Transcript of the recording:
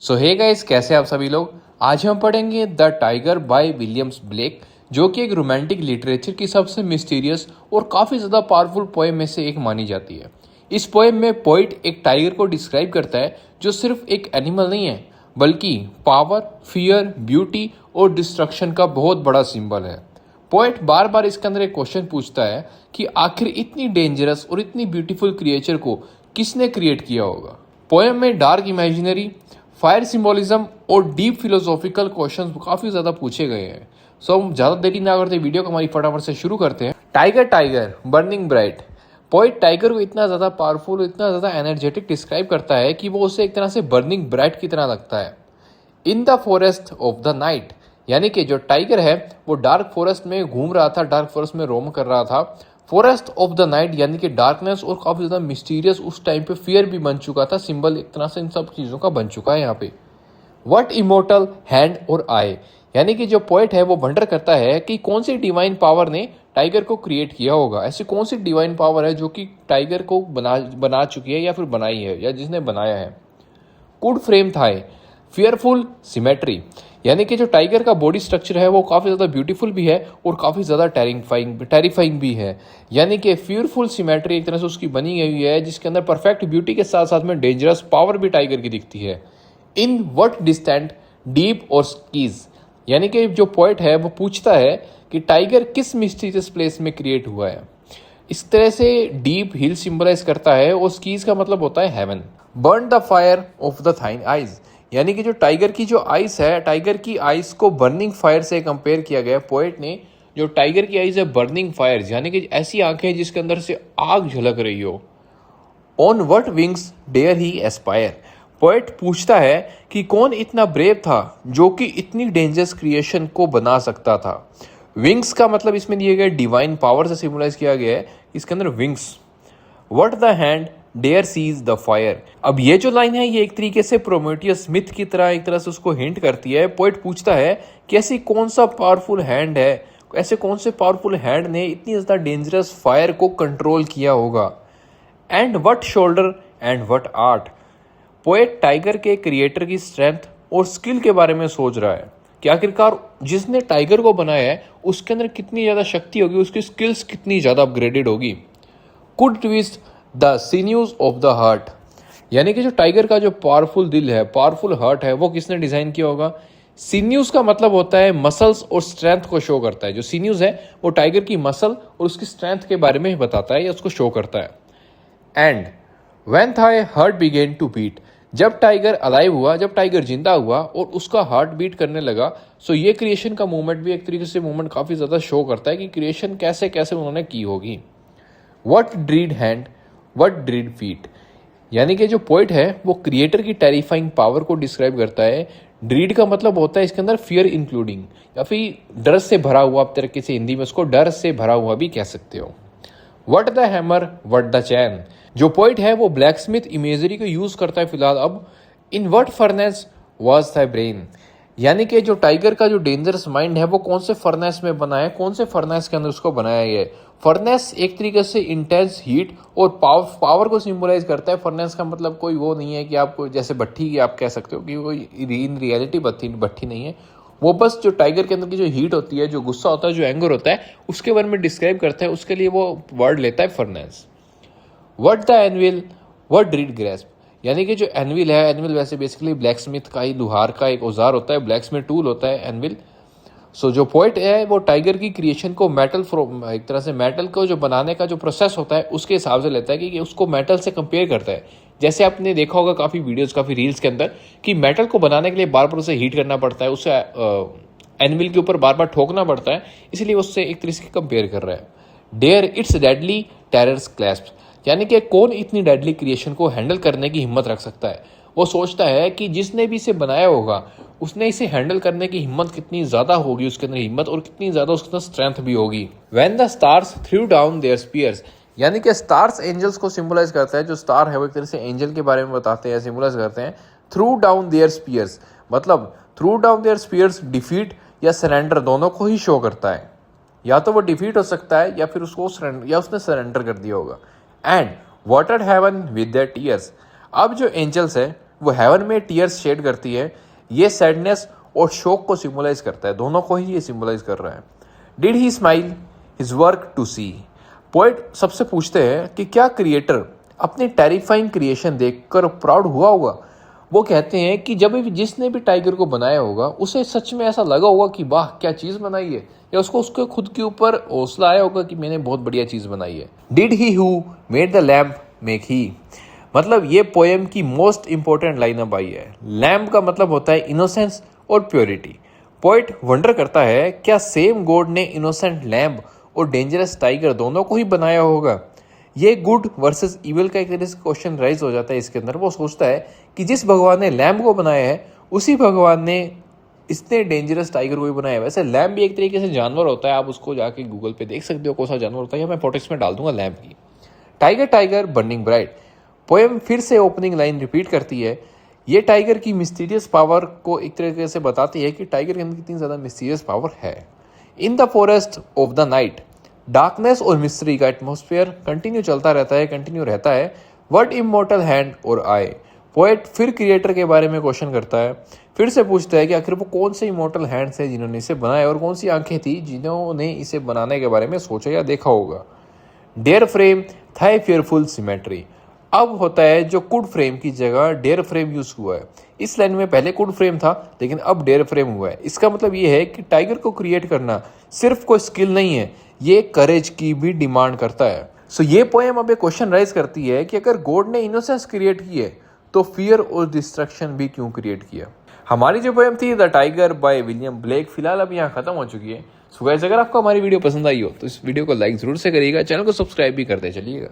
सो hey guys, कैसे आप सभी लोग। आज हम पढ़ेंगे the tiger by Williams Blake, जो कि एक रोमांटिक लिटरेचर की सबसे मिस्टीरियस और काफ़ी ज़्यादा पावरफुल पोएम में से एक मानी जाती है। इस पोएम में पोइट एक टाइगर को डिस्क्राइब करता है जो सिर्फ एक एनिमल नहीं है, बल्कि पावर, फियर, ब्यूटी और डिस्ट्रक्शन का बहुत बड़ा सिंबल है। पोएट बार बार इसके अंदर एक क्वेश्चन पूछता है कि आखिर इतनी डेंजरस और इतनी ब्यूटीफुल क्रिएचर को किसने क्रिएट किया होगा। पोएम में डार्क इमेजिनरी, फायर सिंबोलिज्म और डीप फिलोसॉफिकल क्वेश्चंस काफी ज्यादा पूछे गए हैं। सो हम ज्यादा देरी ना करते वीडियो को हमारी फटाफट से शुरू करते हैं। Tiger tiger burning bright. Poet tiger को इतना ज्यादा पावरफुल, इतना ज्यादा एनर्जेटिक डिस्क्राइब करता है कि वो उसे एक तरह से बर्निंग ब्राइट की तरह लगता है। In the forest of the night, यानी कि जो टाइगर है वो डार्क फॉरेस्ट में घूम रहा था, डार्क फॉरेस्ट में रोम कर रहा था। फॉरेस्ट ऑफ द नाइट यानी कि डार्कनेस और काफी ज्यादा मिस्टीरियस, उस टाइम पे फियर भी बन चुका था, सिंबल एक तरह से इन सब चीजों का बन चुका है यहाँ पे। व्हाट इमोर्टल हैंड और आई, यानी कि जो पोएट है वो वंडर करता है कि कौन सी डिवाइन पावर ने टाइगर को क्रिएट किया होगा। ऐसी कौन सी डिवाइन पावर है जो कि टाइगर को बना चुकी है या फिर बनाई है या जिसने बनाया है। Could frame thy, fearful symmetry, यानी कि जो टाइगर का बॉडी स्ट्रक्चर है वो काफ़ी ज़्यादा ब्यूटीफुल भी है और काफ़ी ज़्यादा टेरिफाइंग भी है। यानी कि फियरफुल सिमेट्री एक तरह से उसकी बनी हुई है, जिसके अंदर परफेक्ट ब्यूटी के साथ साथ में डेंजरस पावर भी टाइगर की दिखती है। इन व्हाट डिस्टेंट डीप और स्कीज, यानी कि जो पोएट है वो पूछता है कि टाइगर किस मिस्टीरियस प्लेस में क्रिएट हुआ है। इस तरह से डीप हिल सिंबलाइज करता है और स्कीज का मतलब होता है heaven. Burn the fire of the thine eyes, यानी कि जो टाइगर की जो आइस है, टाइगर की आइस को बर्निंग फायर से कंपेयर किया गया। पोएट ने जो टाइगर की आइस है बर्निंग फायर, यानी कि ऐसी आंखें जिसके अंदर से आग झलक रही हो। On what wings dare he aspire, poet पूछता है कि कौन इतना ब्रेव था जो कि इतनी डेंजरस क्रिएशन को बना सकता था। विंग्स का मतलब इसमें दिए गए डिवाइन पावर से सिम्बलाइज किया गया है, इसके अंदर wings. What the hand dare seize the fire, अब ये जो लाइन है ये एक तरीके से प्रोमेथियस मिथ की तरह एक तरह से उसको हिंट करती है। पोएट पूछता है कि ऐसी कौन सा पावरफुल हैंड है, ऐसे कौन से पावरफुल हैंड ने इतनी ज्यादा डेंजरस फायर को कंट्रोल किया होगा। And what shoulder and what art, poet tiger के क्रिएटर की स्ट्रेंथ और स्किल के बारे में सोच रहा है कि आखिरकार जिसने टाइगर को बनाया है उसके अंदर कितनी ज़्यादा शक्ति होगी, उसकी स्किल्स कितनी ज़्यादा अपग्रेडेड होगी। Could twist the sinews of the heart, यानी कि जो टाइगर का जो पावरफुल दिल है, पावरफुल हार्ट है, वो किसने डिज़ाइन किया होगा। सीन्यूज का मतलब होता है मसल्स और स्ट्रेंथ को शो करता है। जो सीन्यूज है वो टाइगर की मसल और उसकी स्ट्रेंथ के बारे में बताता है या उसको शो करता है। And when thy heart began to beat, जब टाइगर अलाइव हुआ, जब टाइगर जिंदा हुआ और उसका हार्ट बीट करने लगा। सो ये क्रिएशन का मूवमेंट भी एक तरीके से मूवमेंट काफ़ी ज़्यादा शो करता है कि क्रिएशन कैसे कैसे उन्होंने की होगी। व्हाट ड्रीड हैंड व्हाट ड्रीड फीट, यानी कि जो पोइट है वो क्रिएटर की टेरिफाइंग पावर को डिस्क्राइब करता है। ड्रीड का मतलब होता है इसके अंदर फियर इंक्लूडिंग, या फिर डर से भरा हुआ, आप तरीके से हिंदी में उसको डर से भरा हुआ भी कह सकते हो। What the hammer what the chain, जो पोइट है वो ब्लैक स्मिथ इमेजरी को यूज करता है फिलहाल अब। In what furnace was thy brain, यानी कि जो टाइगर का जो डेंजरस माइंड है वो कौन से फर्नेस में बना है, कौन से फर्नेस के अंदर उसको बनाया गया है। फर्नेस एक तरीके से इंटेंस हीट और पावर को सिंबलाइज करता है। फर्नेस का मतलब कोई वो नहीं है कि आपको जैसे भट्टी आप कह सकते हो कि कोई इन रियलिटी भट्टी नहीं है। वो बस जो टाइगर के अंदर की जो हीट होती है, जो गुस्सा होता है, जो एंगर होता है, उसके बारे में डिस्क्राइब करता है। उसके लिए वो वर्ड लेता है furnace. What the anvil what dread grasp, यानी कि जो एनविल है, एनविल वैसे बेसिकली ब्लैक स्मिथ का ही लुहार का एक औजार होता है, ब्लैक स्मिथ टूल होता है एनविल। सो जो पोइट है वो टाइगर की क्रिएशन को मेटल फ्रॉम, एक तरह से मेटल को जो बनाने का जो प्रोसेस होता है उसके हिसाब से लेता है कि उसको मेटल से कंपेयर करता है। जैसे आपने देखा होगा काफ़ी वीडियोस, काफ़ी रील्स के अंदर कि मेटल को बनाने के लिए बार बार उसे हीट करना पड़ता है, उसे एनविल के ऊपर बार बार ठोकना पड़ता है, इसलिए उससे एक तरह से कंपेयर कर रहा है। Dare its deadly terrors clasp, यानी कि कौन इतनी डेडली क्रिएशन को हैंडल करने की हिम्मत रख सकता है। वो सोचता है कि जिसने भी इसे बनाया होगा उसने इसे हैंडल करने की हिम्मत कितनी ज्यादा होगी, उसके अंदर हिम्मत और कितनी ज्यादा उसके अंदर स्ट्रेंथ भी होगी। When the stars threw down their spears, यानी कि स्टार्स एंजल्स को सिंबलाइज करता है। जो स्टार है वो एक तरह से एंजल के बारे में बताते हैं, सिंबलाइज करते हैं। थ्रू डाउन देयर स्पीयर्स मतलब threw down their spears defeat या सरेंडर दोनों को ही शो करता है। या तो वो डिफीट हो सकता है या फिर उसको या उसने सरेंडर कर दिया होगा। And watered heaven with their tears, अब जो एंजल्स है वो हेवन में टीयर्स शेड करती है। ये सैडनेस और शोक को सिम्बलाइज करता है, दोनों को ही ये सिम्बलाइज कर रहा है। Did he smile his work to see. Poet सबसे पूछते हैं कि क्या क्रिएटर अपने टेरिफाइंग क्रिएशन देखकर प्राउड हुआ होगा। वो कहते हैं कि जब भी जिसने भी टाइगर को बनाया होगा उसे सच में ऐसा लगा होगा कि वाह क्या चीज़ बनाई है, या उसको उसके खुद के ऊपर हौसला आया होगा कि मैंने बहुत बढ़िया चीज़ बनाई है। Did he who made the lamp make ही। मतलब ये पोएम की मोस्ट इंपॉर्टेंट लाइन अब आई है। लैम्प का मतलब होता है इनोसेंस और प्योरिटी। पोएट वंडर करता है क्या सेम गॉड ने इनोसेंट लैम्प और डेंजरस टाइगर दोनों को ही बनाया होगा। ये गुड वर्सेस इविल का एक तरह से क्वेश्चन राइज हो जाता है इसके अंदर। वो सोचता है कि जिस भगवान ने लैम्प को बनाया है उसी भगवान ने इसने डेंजरस टाइगर को भी बनाया है। वैसे लैम्प भी एक तरीके से जानवर होता है, आप उसको जाके गूगल पे देख सकते हो कौन सा जानवर होता है, या मैं फोटोस में डाल दूंगा लैम्प की। Tiger tiger burning bright. Poem फिर से ओपनिंग लाइन रिपीट करती है। ये टाइगर की मिस्टीरियस पावर को एक तरीके से बताती है कि टाइगर के अंदर कितनी ज़्यादा मिस्टीरियस पावर है। In the forest of the night, darkness और मिस्ट्री का एटमोस्फेयर कंटिन्यू चलता रहता है, कंटिन्यू रहता है। व्हाट इमॉर्टल हैंड और आई। पोएट फिर क्रिएटर के बारे में क्वेश्चन करता है, फिर से पूछता है कि आखिर वो कौन से इमॉर्टल हैंड्स हैं जिन्होंने इसे बनाया, और कौन सी आंखें थी जिन्होंने इसे बनाने के बारे में सोचा या देखा होगा। Dare frame thy fearful symmetry. अब होता है जो कुड फ्रेम की जगह डेयर फ्रेम यूज हुआ है। इस लाइन में पहले कुड फ्रेम था लेकिन अब डेयर फ्रेम हुआ है। इसका मतलब ये है कि टाइगर को क्रिएट करना सिर्फ कोई स्किल नहीं है, ये करेज की भी डिमांड करता है। सो ये पोएम अब एक क्वेश्चन राइज करती है कि अगर गॉड ने इनोसेंस क्रिएट की है तो फियर और डिस्ट्रक्शन भी क्यों क्रिएट किया। हमारी जो पोएम थी the tiger by William Blake फिलहाल अब यहाँ खत्म हो चुकी है। सो गाइस, अगर आपको हमारी वीडियो पसंद आई हो तो इस वीडियो को लाइक जरूर से करिएगा, चैनल को सब्सक्राइब भी करते चलिएगा।